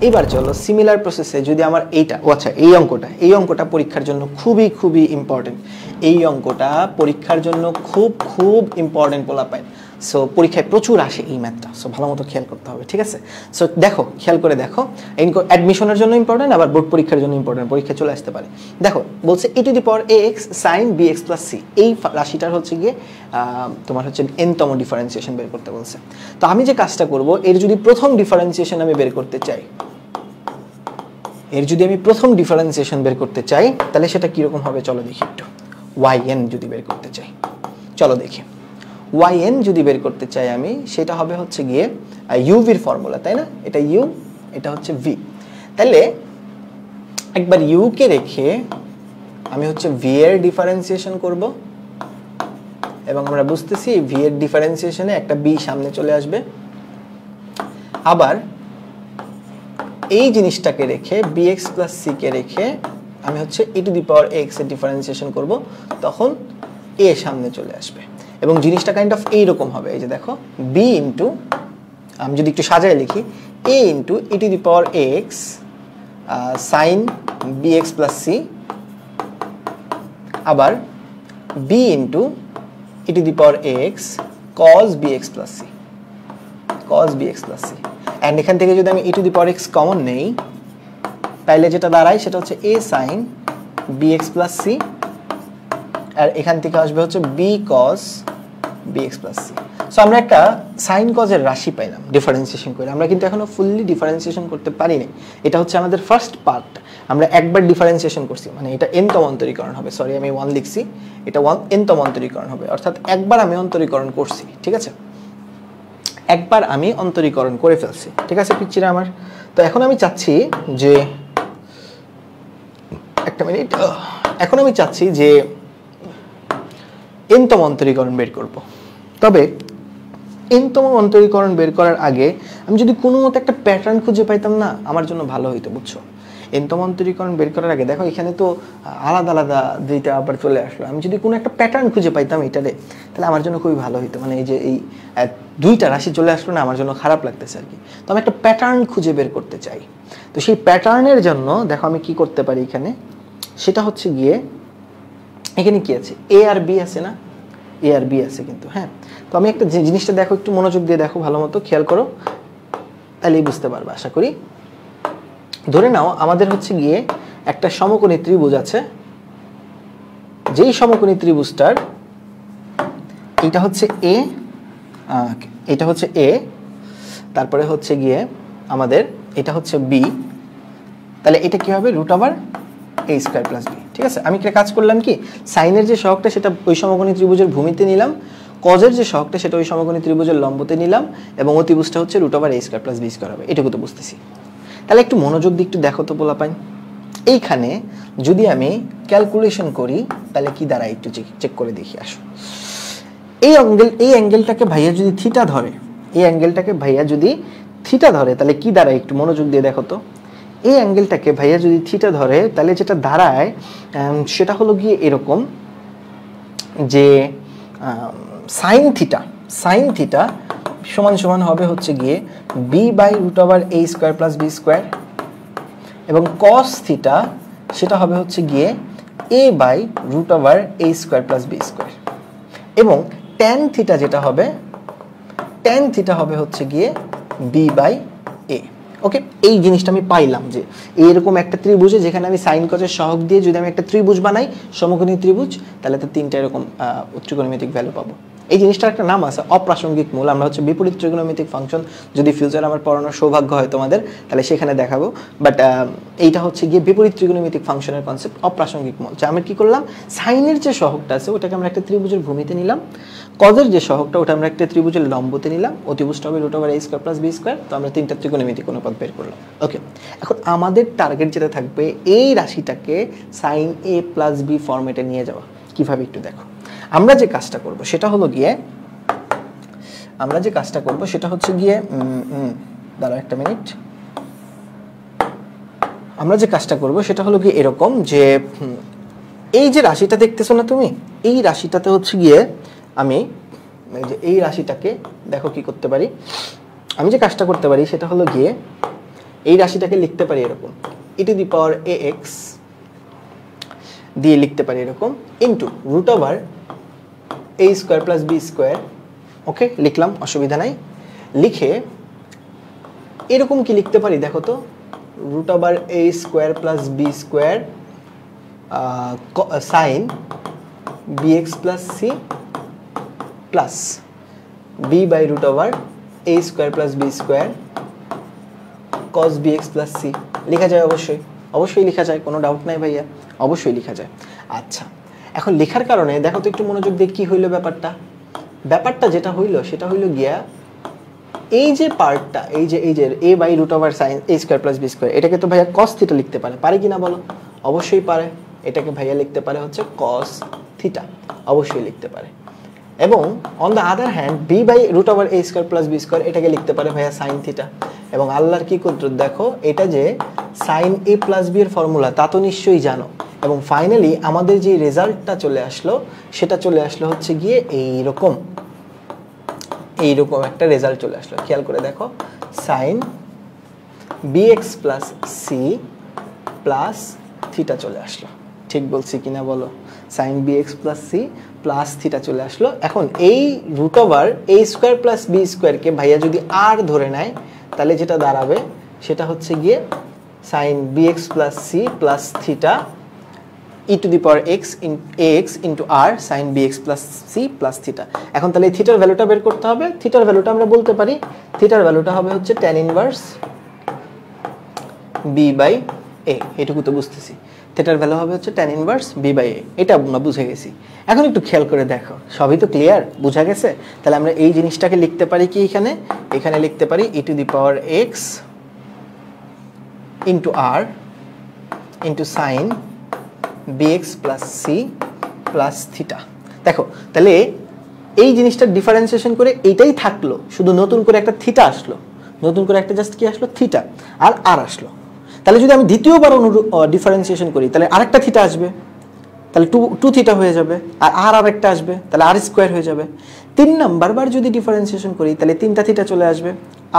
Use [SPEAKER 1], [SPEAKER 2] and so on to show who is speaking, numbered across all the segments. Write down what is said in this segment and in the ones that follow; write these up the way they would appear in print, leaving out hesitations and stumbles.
[SPEAKER 1] এবার চলো সিমিলার প্রসেসে যদি আমার এইটা আচ্ছা এই অঙ্কটা পরীক্ষার জন্য খুবই ইম্পর্টেন্ট। এই অঙ্কটা পরীক্ষার জন্য খুব ইম্পর্টেন্ট বলা পায়। সো পরীক্ষায় প্রচুর আসে এই ম্যাথটা, সো ভালো মতো খেয়াল করতে হবে, ঠিক আছে? সো দেখো, খেয়াল করে দেখো, অ্যাডমিশনের জন্য ইম্পর্টেন্ট, আবার বোর্ড পরীক্ষার জন্য ইম্পর্টেন্ট, পরীক্ষা চলে আসতে পারে। দেখো বলছে e⁴ax sin bx + c, এই রাশিটার হচ্ছে গিয়ে তোমার হচ্ছে nতম ডিফারেন্সিয়েশন বের করতে বলছে। তো আমি যে কাজটা করব, এর যদি প্রথম ডিফারেন্সিয়েশন আমি বের করতে চাই, তাহলে সেটা কিরকম হবে চলো দেখি একটু। yn যদি বের করতে চাই, চলো দেখি। yn যদি বের করতে চাই আমি, সেটা হবে হচ্ছে গিয়ে uv এর ফর্মুলা, তাই না? এটা u, এটা হচ্ছে v। তাহলে একবার u কে রেখে আমি হচ্ছে v এর ডিফারেন্সিয়েশন করব, এবং আমরা বুঝতেছি v এর ডিফারেন্সিয়েশনে একটা b সামনে চলে আসবে। আবার এই জিনিসটাকে রেখে bx + c কে রেখে আমি হচ্ছে e⁴ax এর ডিফারেন্সিয়েশন করব, তখন a সামনে চলে আসবে, এবং জিনিসটা কাইন্ড অফ এইরকম হবে। এই যে দেখো, b ইন্টু, আমি যদি একটু সাজায় লিখি, a into e⁴ax sin bx + c, আবার b into e⁴ax cos bx + c, and এখান থেকে যদি আমি e⁴x কমন নেই, তাইলে যেটা দাঁড়ায় সেটা হচ্ছে a sin bx + c, আর এখান থেকে আসবে হচ্ছে b cos bx + c। So আমরা একটা সাইন কজের রাশি পাইলাম ডিফারেন্সিয়েশন করে। আমরা কিন্তু এখনো ফুললি ডিফারেন্সিয়েশন করতে পারিনি, এটা হচ্ছে আমাদের ফার্স্ট পার্ট। আমরা একবার ডিফারেন্সিয়েশন করছি, মানে এটা nতম অন্তরীকরণ হবে, সরি আমি 1 লিখছি, এটা nতম অন্তরীকরণ হবে, অর্থাৎ একবার আমি অন্তরীকরণ করছি, ঠিক আছে? একবার আমি অন্তরীকরণ করে ফেলছি, ঠিক আছে পিচ্চিরা আমার? তো এখন আমি চাচ্ছি যে, একটা মিনিট, এখন আমি চাচ্ছি যে nতম অন্তরীকরণ বের করব। তবে nতম অন্তরীকরণ বের করার আগে আমি যদি কোনো মতো একটা প্যাটার্ন খুঁজে পাইতাম না, আমার জন্য ভালো হইতো, বুঝছো? nতম অন্তরীকরণ বের করার আগে দেখো, এখানে তো আলাদা দুইটা আবার চলে আসলো। আমি যদি কোনো একটা প্যাটার্ন খুঁজে পাইতাম এটারে, তাহলে আমার জন্য খুবই ভালো হইতো। মানে এই যে এই দুইটা রাশি চলে আসলো না, আমার জন্য খারাপ লাগতেছে আর কি। তো আমি একটা প্যাটার্ন খুঁজে বের করতে চাই। তো সেই প্যাটার্নের জন্য দেখো আমি কি করতে পারি এখানে, সেটা হচ্ছে গিয়ে, এখানে কি আছে, a আর b আছে না? a আর b আছে কিন্তু, হ্যাঁ। তো আমি একটা জিনিসটা দেখো, একটু মনোযোগ দিয়ে দেখো, ভালো মতো খেয়াল করো, তাহলেই বুঝতে পারবে আশা করি। ধরে নাও আমাদের হচ্ছে গিয়ে একটা সমকোণী ত্রিভুজ আছে, যেই সমকোণী ত্রিভুজটার এটা হচ্ছে a, এটা হচ্ছে a, তারপরে হচ্ছে গিয়ে আমাদের এটা হচ্ছে b, তাহলে এটা কি হবে? √a² + b, ঠিক আছে? আমি একটা কাজ করলাম কি, সাইনের যে সহগটা সেটা ওই সমকোণী ত্রিভুজের ভূমিতে নিলাম, কজের যে সহগটা সেটা ওই সমকোণী ত্রিভুজের লম্বতে নিলাম, এবং অতিভুজটা হচ্ছে √a² + b² হবে। এটুকু তো বুঝতেছি। তাহলে একটু মনোযোগ দিয়ে একটু দেখো তো পোলাপাইন, এইখানে যদি আমি ক্যালকুলেশন করি তাহলে কি দাঁড়ায় একটু চেক করে দেখি, আসো। এই অ্যাঙ্গেলটাকে ভাইয়া যদি থিটা ধরে, তাহলে কি দাঁড়ায় একটু মনোযোগ দিয়ে দেখো তো। এই অ্যাঙ্গেলটাকে ভাইয়া যদি থিটা ধরে, তাহলে যেটা দাঁড়ায় সেটা হলো গিয়ে এরকম, যে সাইন থিটা সমান হবে হচ্ছে গিয়ে b/√a² + b², এবং cos থিটা সেটা হবে হচ্ছে গিয়ে a/√a² + b², এবং tan থিটা যেটা হবে, হচ্ছে গিয়ে b/a। ওকে, এই জিনিসটা আমি পাইলাম যে এইরকম একটা ত্রিভুজে, যেখানে আমি সাইন কজের সহগ দিয়ে যদি আমি একটা ত্রিভুজ বানাই, সমকোণী ত্রিভুজ, তাহলে তো তিনটা এরকম ত্রিকোণমিতিক ভ্যালু পাবো। এই জিনিসটার একটা নাম আছে অপ্রাসঙ্গিক মূল। আমরা হচ্ছে বিপরীত ত্রিকোণমিতিক ফাংশন, যদি ফিউচার আমার পড়ানোর সৌভাগ্য হয় তোমাদের, তাহলে সেখানে দেখাবো। বাট এইটা হচ্ছে গিয়ে বিপরীত ত্রিকোণমিতিক ফাংশনের কনসেপ্ট, অপ্রাসঙ্গিক মূল। যে আমি কি করলাম, সাইনের যে সহগটা আছে ওটাকে আমরা একটা ত্রিভুজের ভূমিতে নিলাম, কজের যে সহগটা ওটা আমরা একটা ত্রিভুজের লম্বতে নিলাম, অতিভুজটা হবে √a² + b²। তো আমরা তিনটা ত্রিকোণমিতিক অনুপাত বের করলাম। ওকে, এখন আমাদের টার্গেট যেটা থাকবে, এই রাশিটাকে sin a + b ফরম্যাটে নিয়ে যাওয়া। কিভাবে একটু দেখো, আমরা যে কাজটা করব সেটা হলো গিয়ে, দাঁড়াও একটা মিনিট, আমরা যে কাজটা করব সেটা হলো গিয়ে এরকম, যে এই যে রাশিটা দেখতেছো না তুমি, এই রাশিটাতে হচ্ছে গিয়ে আমি এই রাশিটাকে দেখো কি করতে পারি, আমি যে কাজটা করতে পারি সেটা হলো গিয়ে এই রাশিটাকে লিখতে পারি এরকম e to the power ax দিয়ে লিখতে পারি এরকম into root over a square plus b square. Okay, লিখলাম, অসুবিধা নাই। লিখে এরকম কি লিখতে পারি দেখো তো, root over a square plus b square sine bx plus c plus b by root over a square plus b square cos bx plus c। লেখা যায় অবশ্যই, অবশ্যই লেখা যায়, কোনো ডাউট নাই ভাইয়া, অবশ্যই লেখা যায়। আচ্ছা, এখন লেখার কারণে দেখো তো একটু মনোযোগ দিয়ে কি হইলো ব্যাপারটা যেটা হইলো সেটা হইলো গিয়া এই যে পার্টটা, এই যে a by root over sine a square plus b square, এটাকে তো ভাইয়া cos থিটা লিখতে পারে কিনা বলো? অবশ্যই পারে। এটাকে ভাইয়া লিখতে পারে হচ্ছে cos থিটা, অবশ্যই লিখতে পারে। এবং on the other hand b by root over a square plus b square এটাকে লিখতে পারে ভাইয়া সাইন থিটা। এবং আল্লাহর কি কুদরত দেখো, এটা যে সাইন a প্লাস b এর ফর্মুলা তা তো নিশ্চয়ই জানো। এবং ফাইনালি আমাদের যে রেজাল্টটা চলে আসলো সেটা চলে আসলো হচ্ছে গিয়ে এইরকম একটা রেজাল্ট চলে আসলো। খেয়াল করে দেখো, sine bx plus c plus theta চলে আসলো। ঠিক বলছি কিনা বলো? Sine bx plus c plus theta চলে আসলো। এখন এই root over a square plus b স্কয়ারকে ভাইয়া যদি r ধরে নেয় তাহলে যেটা দাঁড়াবে সেটা হচ্ছে গিয়ে sine bx plus c plus theta e to the power ax into r sine bx plus c plus theta. এখন তাহলে এই থিটার ভ্যালুটা বের করতে হবে। থিটার ভ্যালুটা আমরা বলতে পারি, থিটার ভ্যালুটা হবে হচ্ছে tan inverse b by a। এটুকু তো বুঝতেছি, থিটার ভ্যালু হবে হচ্ছে tan inverse b by a, এটা আমরা বুঝে গেছি। এখন একটু খেয়াল করে দেখো, সবই তো ক্লিয়ার, বোঝা গেছে? তাহলে আমরা এই জিনিসটাকে লিখতে পারি কি, এখানে লিখতে পারি e to the power x into r into sign bx plus c plus theta. দেখো তাহলে এই জিনিসটা ডিফারেন্সিয়েশন করে এইটাই থাকলো, শুধু নতুন করে একটা থিটা আসলো, নতুন করে একটা জাস্ট কি আসলো, থিটা আর আর আসলো। তাহলে যদি আমি দ্বিতীয়বার ডিফারেন্সিয়েশন করি তাহলে আরেকটা থিটা আসবে, তাহলে টু থিটা হয়ে যাবে, আর আরেকটা আসবে, তাহলে আর স্কোয়ার হয়ে যাবে। 3 নাম্বার বার যদি ডিফারেন্সিয়েশন করি তাহলে 3টা থিটা চলে আসবে,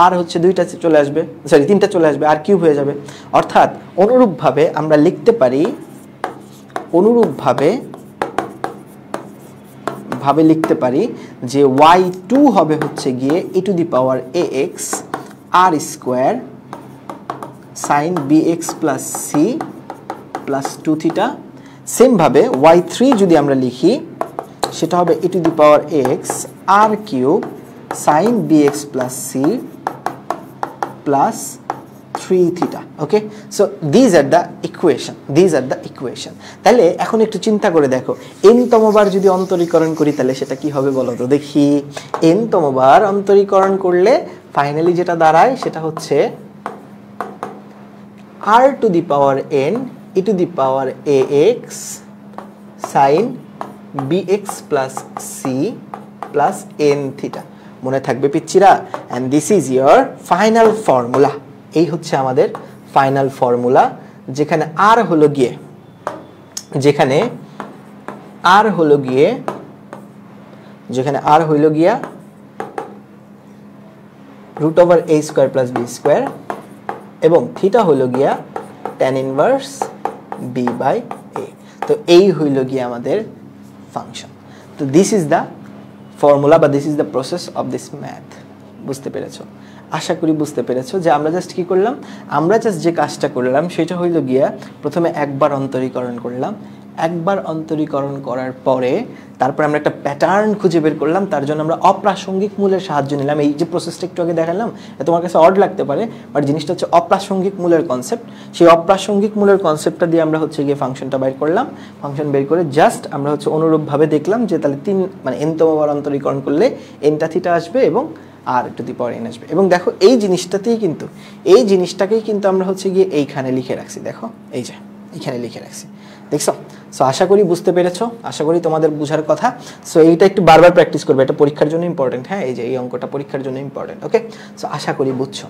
[SPEAKER 1] আর হচ্ছে 2টা চলে আসবে, সরি 3টা চলে আসবে, আর কিউব হয়ে যাবে। অর্থাৎ অনুরূপভাবে আমরা লিখতে পারি, লিখতে পারি যে y2 হবে হচ্ছে গিয়ে e to the power ax r square sin bx plus c plus 2 theta. Same ভাবে y3 যদি আমরা লিখি সেটা হবে e to the power ax r cube sin bx plus c plus 3 theta. Okay, so this are the equation. তাহলে এখন একটু চিন্তা করে দেখো, n তমবার যদি অন্তরীকরণ করি তাহলে সেটা কি হবে বলো তো দেখি। n তমবার অন্তরীকরণ করলে ফাইনালি যেটা দাঁড়ায় সেটা হচ্ছে r two the power n e to the power ax sin bx plus c plus n theta. মনে থাকবে পিচ্চিরা? and this is your final formula। এই হচ্ছে আমাদের ফাইনাল ফর্মুলা, যেখানে আর হলো গিয়া root over a square plus b square এবং থিটা হলো গিয়া tan inverse b by a। তো এই হইল গিয়া আমাদের ফাংশন। তো দিস ইজ দ্য ফর্মুলা বা this is the process of this math. বুঝতে পেরেছো? আশা করি বুঝতে পেরেছো যে আমরা জাস্ট কি করলাম, আমরা জাস্ট যে কাজটা করলাম সেটা হইল গিয়া প্রথমে একবার অন্তরীকরণ করলাম, একবার অন্তরীকরণ করার পরে তারপর আমরা একটা প্যাটার্ন খুঁজে বের করলাম, তার জন্য আমরা অপ্রাসঙ্গিক মূলের সাহায্য নিলাম। এই যে প্রসেসটা একটু আগে দেখালাম তোমার কাছে অড লাগতে পারে, বাট জিনিসটা হচ্ছে অপ্রাসঙ্গিক মূলের কনসেপ্ট। সেই অপ্রাসঙ্গিক মূলের কনসেপ্টটা দিয়ে আমরা হচ্ছে গিয়ে ফাংশনটা বের করলাম। ফাংশন বের করে জাস্ট আমরা হচ্ছে অনুরূপভাবে দেখলাম যে তাহলে n-তমবার অন্তরীকরণ করলে nটা থিটা আসবে এবং r two the power n আসবে। এবং দেখো এই জিনিসটাকেই কিন্তু আমরা হচ্ছে গিয়ে এইখানে লিখে রাখছি। দেখো এই যে এইখানে লিখে রাখছি, দেখছো? সো আশা করি বুঝতে পেরেছো, আশা করি তোমাদের বুঝার কথা। সো এইটা একটু বারবার প্র্যাকটিস করবে, এটা পরীক্ষার জন্য ইম্পর্টেন্ট। হ্যাঁ, এই যে এই অঙ্কটা পরীক্ষার জন্য ইম্পর্টেন্ট। ওকে, সো আশা করি বুঝছো।